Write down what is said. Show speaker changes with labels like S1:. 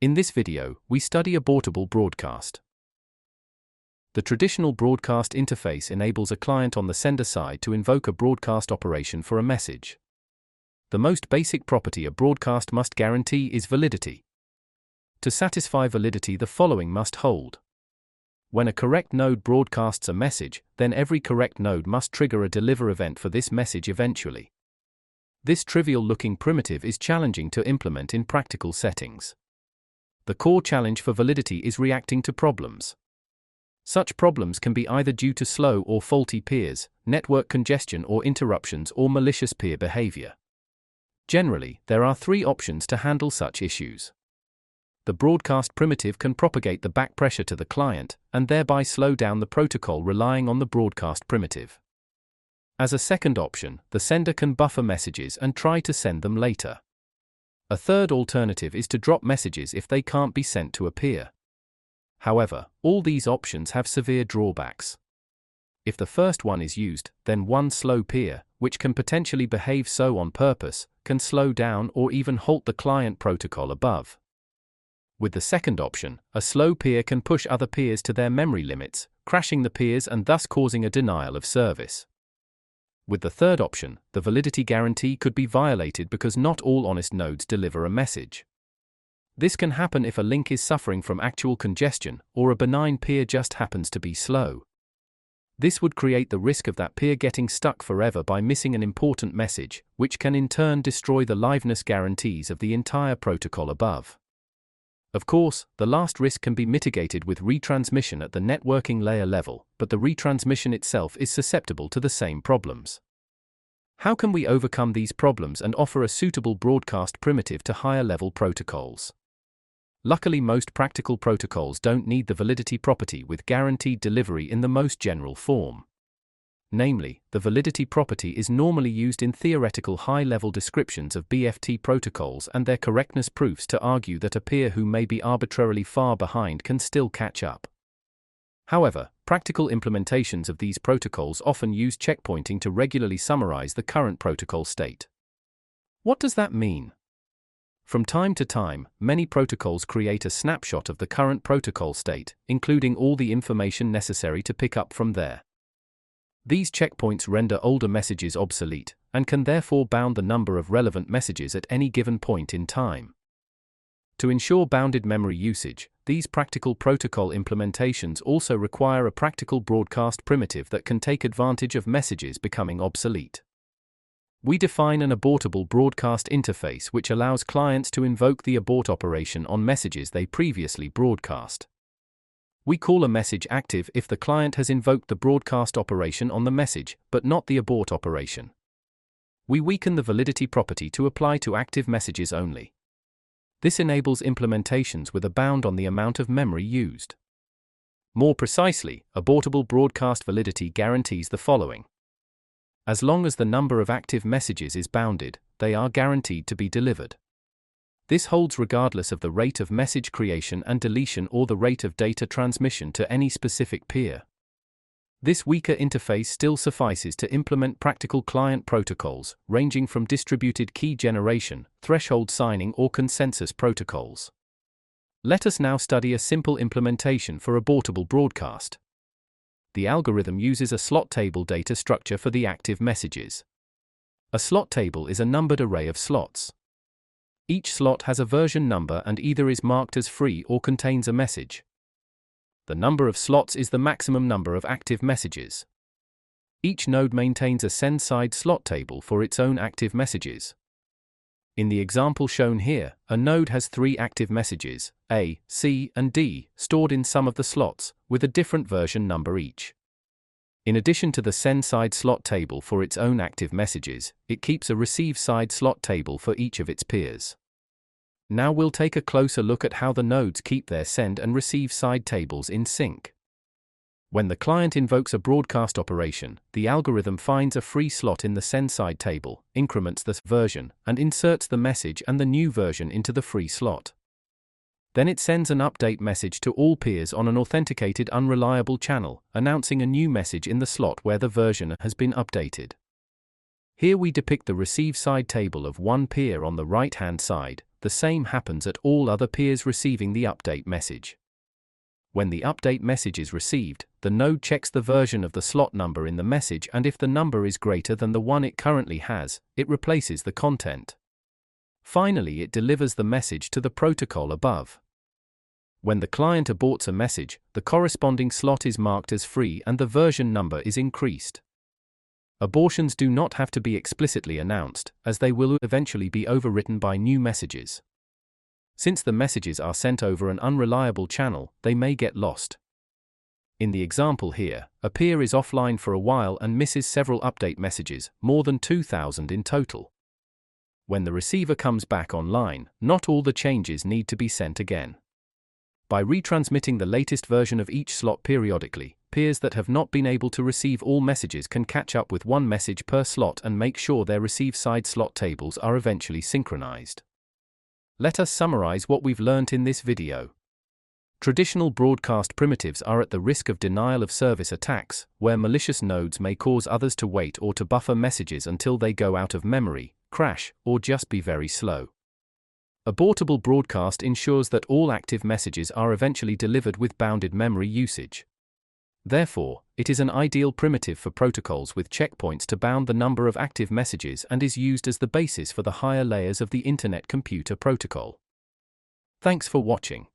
S1: In this video, we study Abortable Broadcast. The traditional broadcast interface enables a client on the sender side to invoke a broadcast operation for a message. The most basic property a broadcast must guarantee is validity. To satisfy validity, the following must hold. When a correct node broadcasts a message, then every correct node must trigger a deliver event for this message eventually. This trivial-looking primitive is challenging to implement in practical settings. The core challenge for validity is reacting to problems. Such problems can be either due to slow or faulty peers, network congestion or interruptions, or malicious peer behavior. Generally, there are three options to handle such issues. The broadcast primitive can propagate the back pressure to the client, and thereby slow down the protocol relying on the broadcast primitive. As a second option, the sender can buffer messages and try to send them later. A third alternative is to drop messages if they can't be sent to a peer. However, all these options have severe drawbacks. If the first one is used, then one slow peer, which can potentially behave so on purpose, can slow down or even halt the client protocol above. With the second option, a slow peer can push other peers to their memory limits, crashing the peers and thus causing a denial of service. With the third option, the validity guarantee could be violated because not all honest nodes deliver a message. This can happen if a link is suffering from actual congestion, or a benign peer just happens to be slow. This would create the risk of that peer getting stuck forever by missing an important message, which can in turn destroy the liveness guarantees of the entire protocol above. Of course, the last risk can be mitigated with retransmission at the networking layer level, but the retransmission itself is susceptible to the same problems. How can we overcome these problems and offer a suitable broadcast primitive to higher-level protocols? Luckily, most practical protocols don't need the validity property with guaranteed delivery in the most general form. Namely, the validity property is normally used in theoretical high-level descriptions of BFT protocols and their correctness proofs to argue that a peer who may be arbitrarily far behind can still catch up. However, practical implementations of these protocols often use checkpointing to regularly summarize the current protocol state. What does that mean? From time to time, many protocols create a snapshot of the current protocol state, including all the information necessary to pick up from there. These checkpoints render older messages obsolete, and can therefore bound the number of relevant messages at any given point in time. To ensure bounded memory usage, these practical protocol implementations also require a practical broadcast primitive that can take advantage of messages becoming obsolete. We define an abortable broadcast interface which allows clients to invoke the abort operation on messages they previously broadcast. We call a message active if the client has invoked the broadcast operation on the message, but not the abort operation. We weaken the validity property to apply to active messages only. This enables implementations with a bound on the amount of memory used. More precisely, abortable broadcast validity guarantees the following. As long as the number of active messages is bounded, they are guaranteed to be delivered. This holds regardless of the rate of message creation and deletion or the rate of data transmission to any specific peer. This weaker interface still suffices to implement practical client protocols, ranging from distributed key generation, threshold signing, or consensus protocols. Let us now study a simple implementation for abortable broadcast. The algorithm uses a slot table data structure for the active messages. A slot table is a numbered array of slots. Each slot has a version number and either is marked as free or contains a message. The number of slots is the maximum number of active messages. Each node maintains a send-side slot table for its own active messages. In the example shown here, a node has 3 active messages, A, C, and D, stored in some of the slots, with a different version number each. In addition to the send-side slot table for its own active messages, it keeps a receive-side slot table for each of its peers. Now we'll take a closer look at how the nodes keep their send and receive side tables in sync. When the client invokes a broadcast operation, the algorithm finds a free slot in the send side table, increments the version, and inserts the message and the new version into the free slot. Then it sends an update message to all peers on an authenticated unreliable channel, announcing a new message in the slot where the version has been updated. Here we depict the receive side table of one peer on the right-hand side, the same happens at all other peers receiving the update message. When the update message is received, the node checks the version of the slot number in the message, and if the number is greater than the one it currently has, it replaces the content. Finally, it delivers the message to the protocol above. When the client aborts a message, the corresponding slot is marked as free and the version number is increased. Abortions do not have to be explicitly announced, as they will eventually be overwritten by new messages. Since the messages are sent over an unreliable channel, they may get lost. In the example here, a peer is offline for a while and misses several update messages, more than 2,000 in total. When the receiver comes back online, not all the changes need to be sent again. By retransmitting the latest version of each slot periodically, peers that have not been able to receive all messages can catch up with one message per slot and make sure their receive side slot tables are eventually synchronized. Let us summarize what we've learnt in this video. Traditional broadcast primitives are at the risk of denial of service attacks, where malicious nodes may cause others to wait or to buffer messages until they go out of memory, crash, or just be very slow. Abortable broadcast ensures that all active messages are eventually delivered with bounded memory usage. Therefore, it is an ideal primitive for protocols with checkpoints to bound the number of active messages and is used as the basis for the higher layers of the Internet Computer Protocol. Thanks for watching.